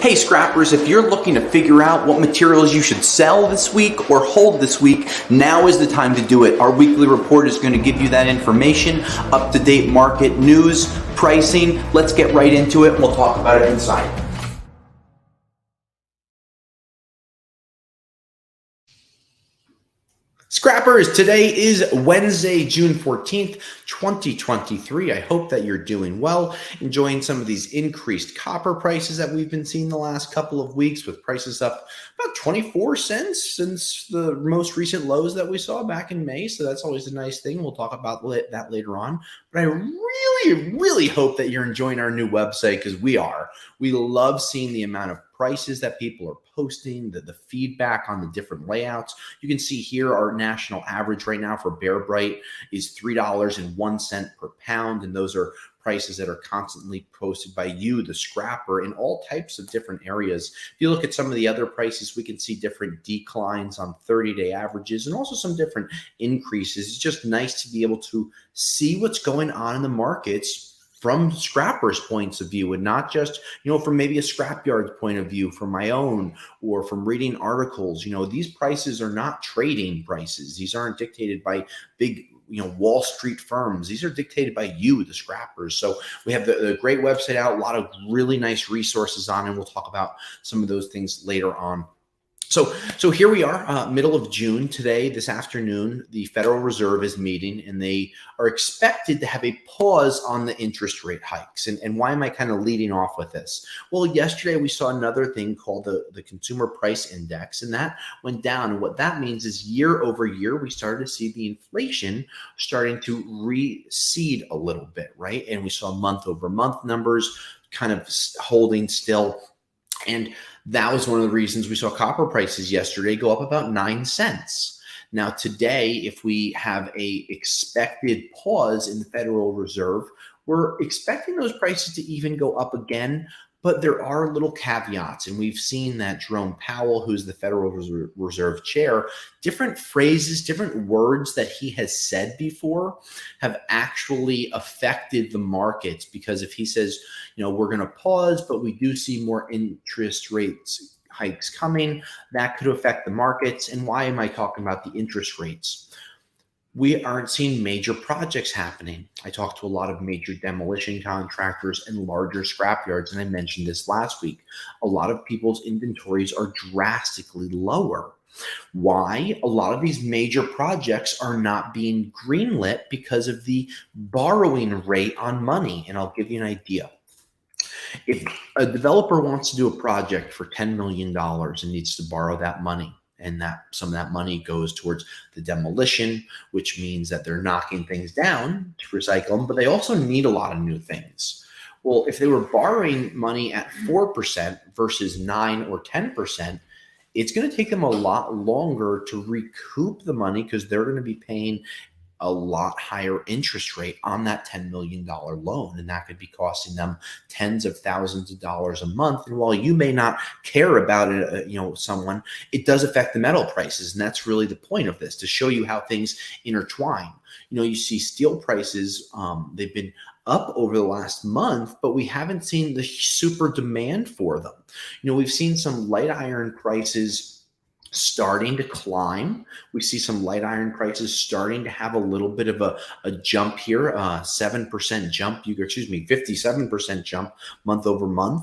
Hey scrappers, if you're looking to figure out what materials you should sell this week or hold this week, now is the time to do it. Our weekly report is going to give you that information, up-to-date market news, pricing. Let's get right into it and we'll talk about it inside. Scrappers, today is Wednesday, June 14th, 2023. I hope that you're doing well, enjoying some of these increased copper prices that we've been seeing the last couple of weeks, with prices up about 24 cents since the most recent lows that we saw back in May. So that's always a nice thing. We'll talk about that later on. But I really hope that you're enjoying our new website, because we are. We love seeing the amount of prices that people are posting, the feedback on the different layouts. You can see here our national average right now for Bear Bright is $3.01 per pound, and those are prices that are constantly posted by you, the scrapper, in all types of different areas. If you look at some of the other prices, we can see different declines on 30-day averages and also some different increases. It's just nice to be able to see what's going on in the markets from scrappers' points of view, and not just, from maybe a scrapyard's point of view, from my own, or from reading articles. These prices are not trading prices. These aren't dictated by big, Wall Street firms. These are dictated by you, the scrappers. So we have the great website out, a lot of really nice resources on, and we'll talk about some of those things later on. So here we are, middle of June. Today, this afternoon, the Federal Reserve is meeting, and they are expected to have a pause on the interest rate hikes. And why am I kind of leading off with this? Well, yesterday we saw another thing called the Consumer Price Index, and that went down. And what that means is year over year, we started to see the inflation starting to recede a little bit, right? And we saw month over month numbers kind of holding still. And that was one of the reasons we saw copper prices yesterday go up about 9 cents. Now today, if we have a expected pause in the Federal Reserve, we're expecting those prices to even go up again. But there are little caveats, and we've seen that Jerome Powell, who's the Federal Reserve chair, different phrases, different words that he has said before have actually affected the markets. Because if he says, we're going to pause, but we do see more interest rates hikes coming, that could affect the markets. And why am I talking about the interest rates? We aren't seeing major projects happening. I talked to a lot of major demolition contractors and larger scrapyards, and I mentioned this last week. A lot of people's inventories are drastically lower. Why? A lot of these major projects are not being greenlit because of the borrowing rate on money. And I'll give you an idea. If a developer wants to do a project for $10 million and needs to borrow that money, and that some of that money goes towards the demolition, which means that they're knocking things down to recycle them, but they also need a lot of new things. Well, if they were borrowing money at 4% versus 9 or 10%, it's going to take them a lot longer to recoup the money, because they're going to be paying a lot higher interest rate on that $10 million loan. And that could be costing them tens of thousands of dollars a month. And while you may not care about it, someone, it does affect the metal prices. And that's really the point of this, to show you how things intertwine. You see steel prices, they've been up over the last month, but we haven't seen the super demand for them. We've seen some light iron prices starting to climb. We see some light iron prices starting to have a little bit of a jump here, 7% jump, 57% jump month over month.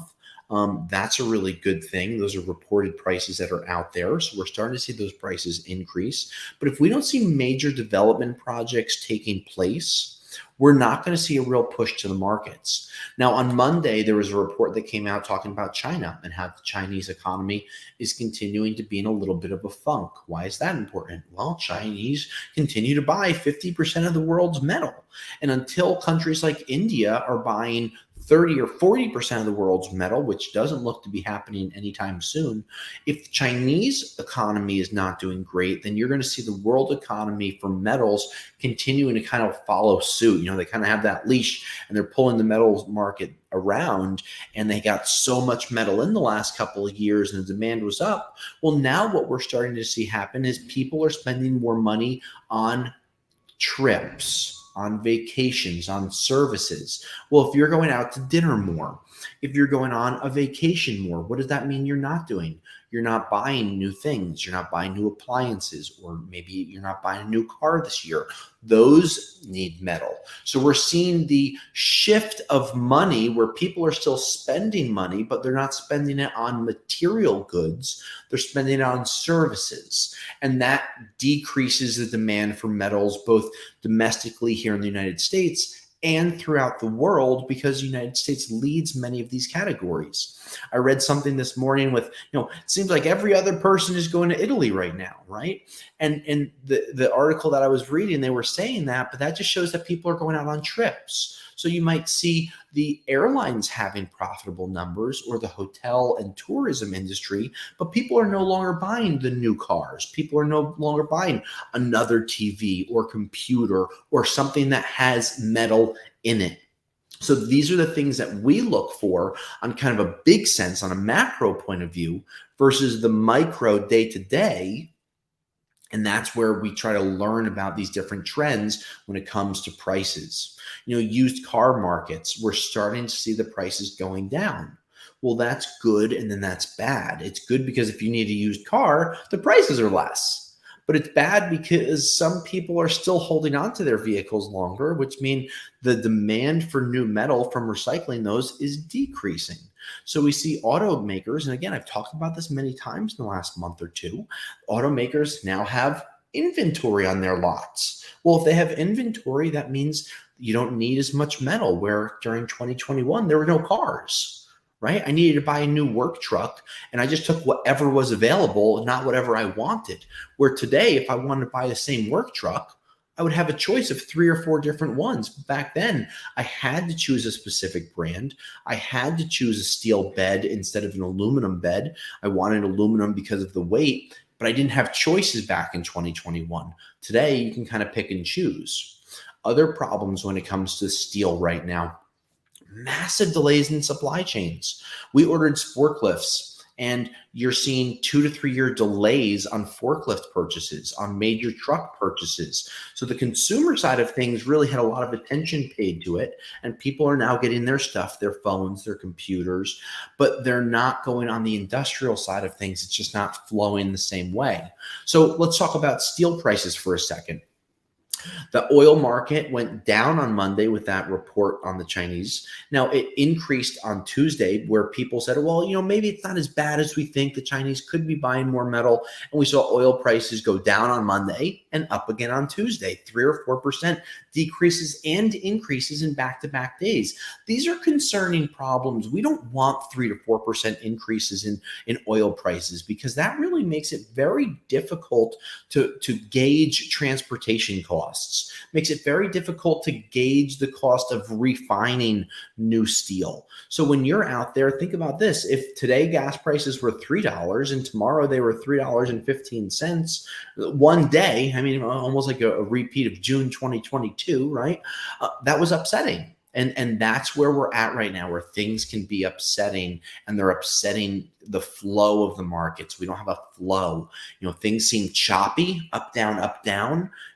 That's a really good thing. Those are reported prices that are out there. So we're starting to see those prices increase. But if we don't see major development projects taking place, we're not going to see a real push to the markets. Now, on Monday, there was a report that came out talking about China and how the Chinese economy is continuing to be in a little bit of a funk. Why is that important? Well, Chinese continue to buy 50% of the world's metal. And until countries like India are buying 30 or 40% of the world's metal, which doesn't look to be happening anytime soon, if the Chinese economy is not doing great, then you're going to see the world economy for metals continuing to kind of follow suit. They kind of have that leash, and they're pulling the metals market around, and they got so much metal in the last couple of years and the demand was up. Well, now what we're starting to see happen is people are spending more money on trips, on vacations, on services. Well, if you're going out to dinner more, If you're going on a vacation more, what does that mean you're not doing? You're not buying new things. You're not buying new appliances, or maybe you're not buying a new car this year. Those need metal. So we're seeing the shift of money where people are still spending money, but they're not spending it on material goods. They're spending it on services. And that decreases the demand for metals, both domestically here in the United States and throughout the world, because the United States leads many of these categories. I read something this morning with, it seems like every other person is going to Italy right now, right? And the article that I was reading, they were saying that, but that just shows that people are going out on trips. So you might see the airlines having profitable numbers, or the hotel and tourism industry, but people are no longer buying the new cars. People are no longer buying another TV or computer or something that has metal in it. So these are the things that we look for on kind of a big sense, on a macro point of view, versus the micro day to day. And that's where we try to learn about these different trends when it comes to prices. Used car markets, we're starting to see the prices going down. Well, that's good, and then that's bad. It's good because if you need a used car, the prices are less. But it's bad because some people are still holding on to their vehicles longer, which means the demand for new metal from recycling those is decreasing. So we see automakers, and again, I've talked about this many times in the last month or two, automakers now have inventory on their lots. Well, if they have inventory, that means you don't need as much metal, where during 2021, there were no cars. Right? I needed to buy a new work truck, and I just took whatever was available, not whatever I wanted. Where today, if I wanted to buy the same work truck, I would have a choice of 3 or 4 different ones. Back then, I had to choose a specific brand. I had to choose a steel bed instead of an aluminum bed. I wanted aluminum because of the weight, but I didn't have choices back in 2021. Today, you can kind of pick and choose. Other problems when it comes to steel right now: massive delays in supply chains. We ordered forklifts, and you're seeing 2 to 3 year delays on forklift purchases, on major truck purchases. So the consumer side of things really had a lot of attention paid to it, and people are now getting their stuff, their phones, their computers, but they're not going on the industrial side of things. It's just not flowing the same way. So let's talk about steel prices for a second. The oil market went down on Monday with that report on the Chinese. Now, it increased on Tuesday, where people said, well, maybe it's not as bad as we think. The Chinese could be buying more metal. And we saw oil prices go down on Monday and up again on Tuesday, 3 or 4% decreases and increases in back-to-back days. These are concerning problems. We don't want 3 to 4% increases in oil prices, because that really makes it very difficult to gauge transportation costs. Makes it very difficult to gauge the cost of refining new steel. So when you're out there, think about this. If today gas prices were $3 and tomorrow they were $3.15, one day, almost like a repeat of June 2022, right? That was upsetting. And that's where we're at right now, where things can be upsetting, and they're upsetting the flow of the markets. We don't have a flow. Things seem choppy, up, down,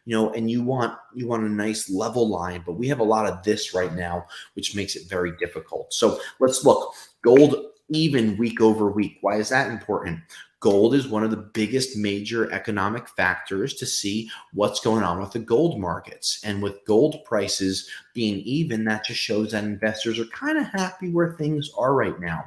and you want a nice level line, but we have a lot of this right now, which makes it very difficult. So let's look. Gold even week over week. Why is that important? Gold is one of the biggest major economic factors to see what's going on with the gold markets. And with gold prices being even, that just shows that investors are kind of happy where things are right now.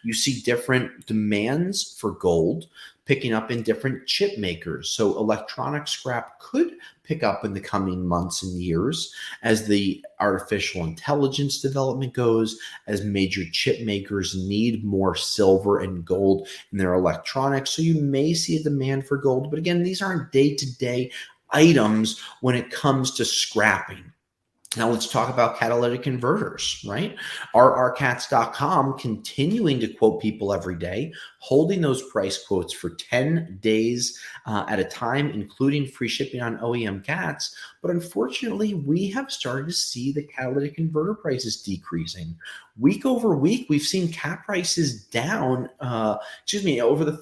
You see different demands for gold picking up in different chip makers. So electronic scrap could pick up in the coming months and years as the artificial intelligence development goes, as major chip makers need more silver and gold in their electronics. So you may see a demand for gold. But again, these aren't day-to-day items when it comes to scrapping. Now let's talk about catalytic converters, right? RRCats.com continuing to quote people every day, holding those price quotes for 10 days at a time, including free shipping on OEM cats. But unfortunately, we have started to see the catalytic converter prices decreasing. Week over week, we've seen cat prices down, over the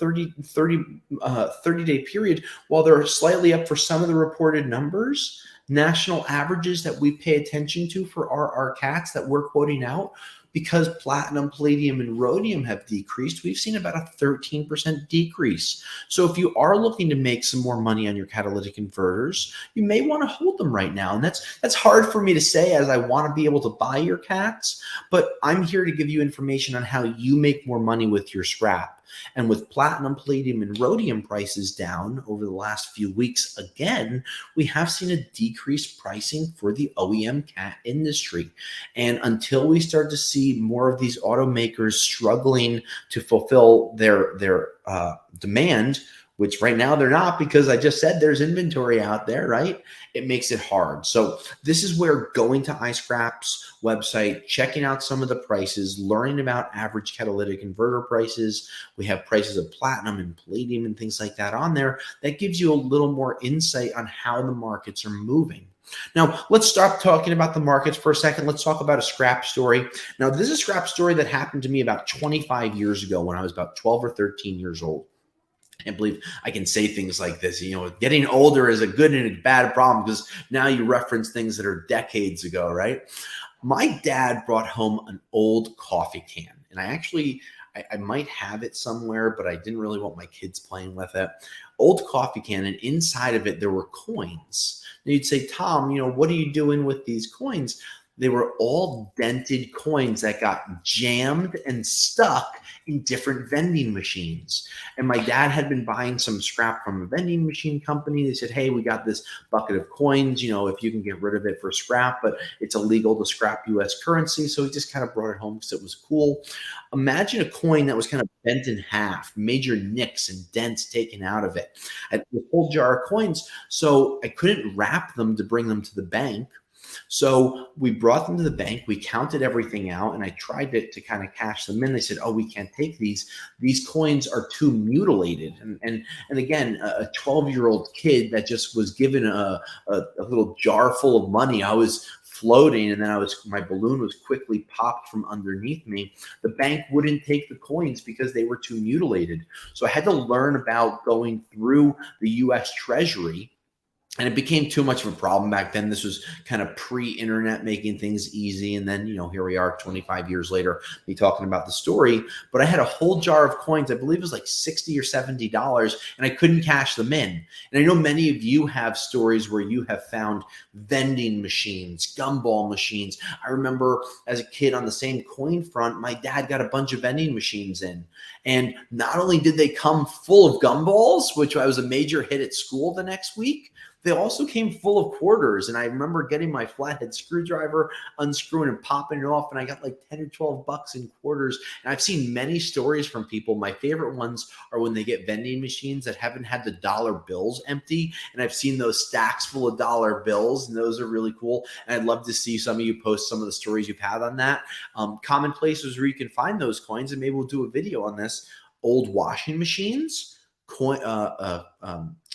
30-day period. While they're slightly up for some of the reported numbers, national averages that we pay attention to for our cats that we're quoting out, because platinum, palladium, and rhodium have decreased, we've seen about a 13% decrease. So if you are looking to make some more money on your catalytic converters, you may want to hold them right now. And that's hard for me to say, as I want to be able to buy your cats, but I'm here to give you information on how you make more money with your scrap. And with platinum, palladium, and rhodium prices down over the last few weeks, again, we have seen a decreased pricing for the OEM cat industry. And until we start to see more of these automakers struggling to fulfill their demand, which right now they're not, because I just said there's inventory out there, right? It makes it hard. So this is where going to iScrap's website, checking out some of the prices, learning about average catalytic converter prices. We have prices of platinum and palladium and things like that on there. That gives you a little more insight on how the markets are moving. Now, let's stop talking about the markets for a second. Let's talk about a scrap story. Now, this is a scrap story that happened to me about 25 years ago when I was about 12 or 13 years old. I can't believe I can say things like this. You know, getting older is a good and a bad problem, because now you reference things that are decades ago, right? My dad brought home an old coffee can, and I might have it somewhere, but I didn't really want my kids playing with it. Old coffee can, and inside of it, there were coins. And you'd say, Tom, you know, what are you doing with these coins? They were all dented coins that got jammed and stuck in different vending machines. And my dad had been buying some scrap from a vending machine company. They said, hey, we got this bucket of coins, you know, if you can get rid of it for scrap, but it's illegal to scrap US currency. So he just kind of brought it home because it was cool. Imagine a coin that was kind of bent in half, major nicks and dents taken out of it. I had a whole jar of coins. So I couldn't wrap them to bring them to the bank. So we brought them to the bank, we counted everything out, and I tried to kind of cash them in. They said, oh, we can't take these. These coins are too mutilated. And again, a 12-year-old kid that just was given a little jar full of money. I was floating, and then my balloon was quickly popped from underneath me. The bank wouldn't take the coins because they were too mutilated. So I had to learn about going through the US Treasury. And it became too much of a problem back then. This was kind of pre-internet, making things easy. And then, you know, here we are 25 years later, me talking about the story. But I had a whole jar of coins. I believe it was like $60 or $70, and I couldn't cash them in. And I know many of you have stories where you have found vending machines, gumball machines. I remember as a kid on the same coin front, my dad got a bunch of vending machines in. And not only did they come full of gumballs, which was a major hit at school the next week, they also came full of quarters. And I remember getting my flathead screwdriver, unscrewing and popping it off, and I got like 10 or 12 bucks in quarters. And I've seen many stories from people. My favorite ones are when they get vending machines that haven't had the dollar bills empty. And I've seen those stacks full of dollar bills, and those are really cool. And I'd love to see some of you post some of the stories you've had on that. Common places where you can find those coins, and maybe we'll do a video on this. Old washing machines,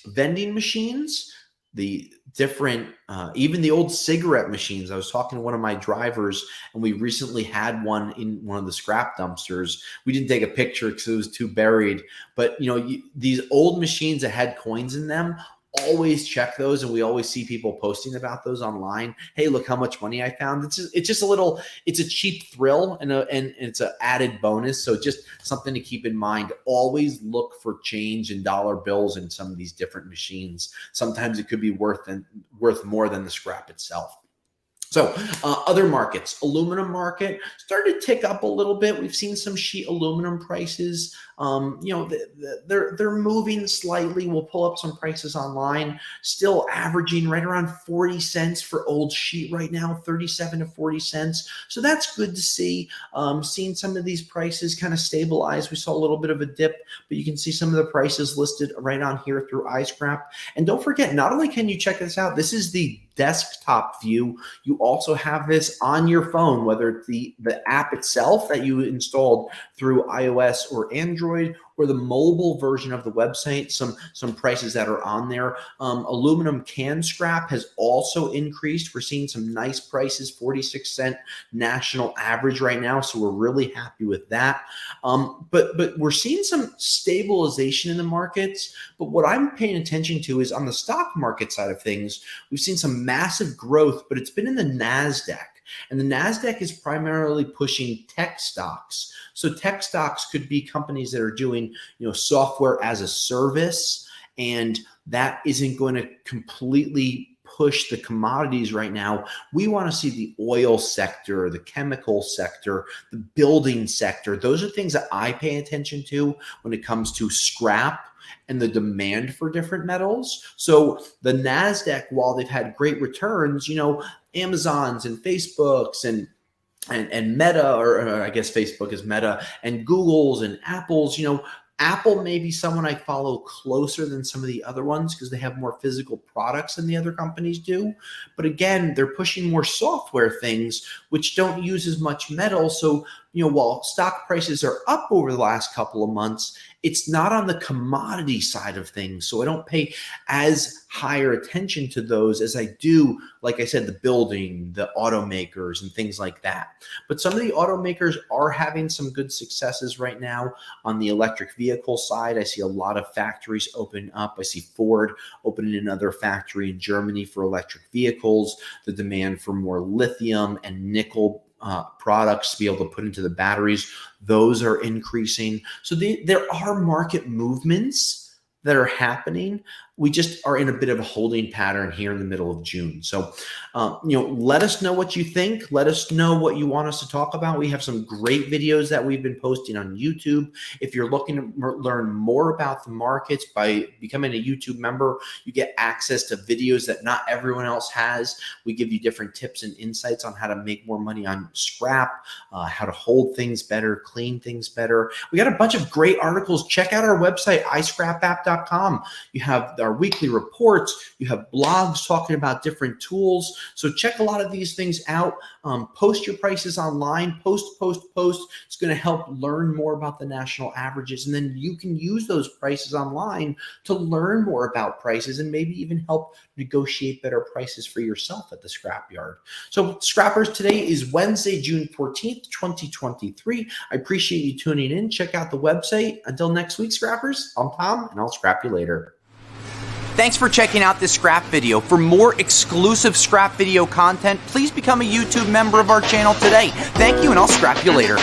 vending machines, the different, even the old cigarette machines. I was talking to one of my drivers, and we recently had one in one of the scrap dumpsters. We didn't take a picture because it was too buried. But, you know, these old machines that had coins in them, always check those. And we always see people posting about those online. Hey, look how much money I found. It's just a little, it's a cheap thrill, and it's an added bonus. So just something to keep in mind. Always look for change in dollar bills in some of these different machines. Sometimes it could be worth more than the scrap itself. So other markets, aluminum market started to tick up a little bit. We've seen some sheet aluminum prices. You know, they're moving slightly. We'll pull up some prices online. Still averaging right around 40 cents for old sheet right now, 37 to 40 cents. So that's good to see. Seeing some of these prices kind of stabilize. We saw a little bit of a dip, but you can see some of the prices listed right on here through iScrap. And don't forget, not only can you check this out, this is the desktop view. You also have this on your phone, whether it's the app itself that you installed through iOS or Android, or the mobile version of the website. Some prices that are on there. Aluminum can scrap has also increased. We're seeing some nice prices, 46-cent national average right now. So we're really happy with that. But we're seeing some stabilization in the markets. But what I'm paying attention to is on the stock market side of things, we've seen some massive growth, but it's been in the NASDAQ. And the NASDAQ is primarily pushing tech stocks. So tech stocks could be companies that are doing, software as a service, and that isn't going to completely push the commodities right now. We want to see the oil sector, the chemical sector, the building sector. Those are things that I pay attention to when it comes to scrap and the demand for different metals. So the NASDAQ, while they've had great returns, Amazon's and Facebook's and Meta, or I guess Facebook is Meta, and Google's and Apple's, Apple may be someone I follow closer than some of the other ones because they have more physical products than the other companies do. But again, they're pushing more software things, which don't use as much metal. So, while stock prices are up over the last couple of months, it's not on the commodity side of things. So I don't pay as higher attention to those as I do, like I said, the building, the automakers and things like that. But some of the automakers are having some good successes right now on the electric vehicle side. I see a lot of factories open up. I see Ford opening another factory in Germany for electric vehicles. The demand for more lithium and nickel products to be able to put into the batteries, those are increasing. So there are market movements that are happening. We just are in a bit of a holding pattern here in the middle of June. So, let us know what you think. Let us know what you want us to talk about. We have some great videos that we've been posting on YouTube. If you're looking to learn more about the markets by becoming a YouTube member, you get access to videos that not everyone else has. We give you different tips and insights on how to make more money on scrap, how to hold things better, clean things better. We got a bunch of great articles. Check out our website, iscrapapp.com. You have our weekly reports, you have blogs talking about different tools. So check a lot of these things out. Post your prices online, post. It's going to help learn more about the national averages. And then you can use those prices online to learn more about prices and maybe even help negotiate better prices for yourself at the scrapyard. So scrappers, today is Wednesday, June 14th, 2023. I appreciate you tuning in. Check out the website. Until next week, scrappers, I'm Tom, and I'll scrap you later. Thanks for checking out this scrap video. For more exclusive scrap video content, please become a YouTube member of our channel today. Thank you, and I'll scrap you later.